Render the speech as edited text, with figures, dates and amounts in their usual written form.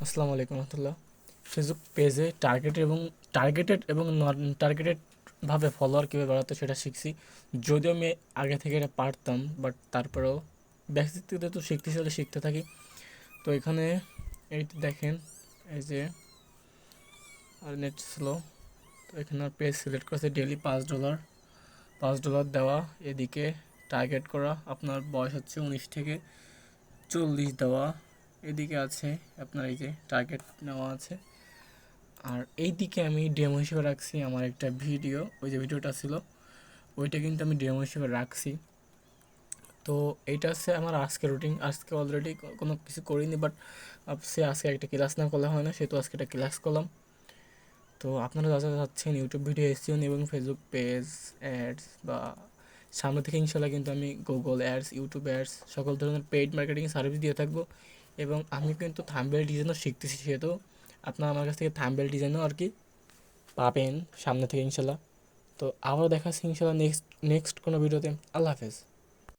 আসসালামু আলাইকুম রহমতুল্লাহ। ফেসবুক পেজে টার্গেটেড এবং নন টার্গেটেড ভাবে ফলোয়ার কীভাবে বাড়াতে সেটা শিখছি। যদিও আমি আগে থেকে এটা পারতাম, বাট তারপরেও বেসিক থেকে তো শিখতে থাকি। তো এখানে এই দেখেন, এই যে আর নেট স্লো। তো এখানে পেজ সিলেক্ট করেছে ডেলি $5 দেওয়া। এদিকে টার্গেট করা, আপনার বয়স হচ্ছে 19 থেকে 40 দেওয়া। এদিকে আছে আপনার এই যে টার্গেট নেওয়া আছে। আর এই দিকে আমি ডেমো হিসেবে রাখছি আমার একটা ভিডিও, ওই যে ভিডিওটা ছিল ওইটা কিন্তু আমি ডেমো হিসেবে রাখছি। তো এইটা হচ্ছে আমার আজকে রুটিন। আজকে অলরেডি কোনো কিছু করিনি, বাট আজকে একটা ক্লাস না করলে হয় না, সেহেতু আজকে একটা ক্লাস করলাম। তো আপনারা যা যা চাচ্ছেন ইউটিউব ভিডিও এসিও এবং ফেসবুক পেজ অ্যাডস বা সামনে থেকে ইনশাল্লাহ কিন্তু আমি গুগল অ্যাডস, ইউটিউব অ্যাডস সকল ধরনের পেইড মার্কেটিং সার্ভিস দিয়ে থাকবো। এবং আমি কিন্তু থাম্বনেল ডিজাইনও শিখতেছি, সেহেতু আপনারা আমার কাছ থেকে থাম্বনেল ডিজাইনও আর কি পাবেন সামনে থেকে ইনশাল্লাহ। তো আবারও দেখা হচ্ছে ইনশাল্লাহ নেক্সট কোনো ভিডিওতে। আল্লাহ হাফেজ।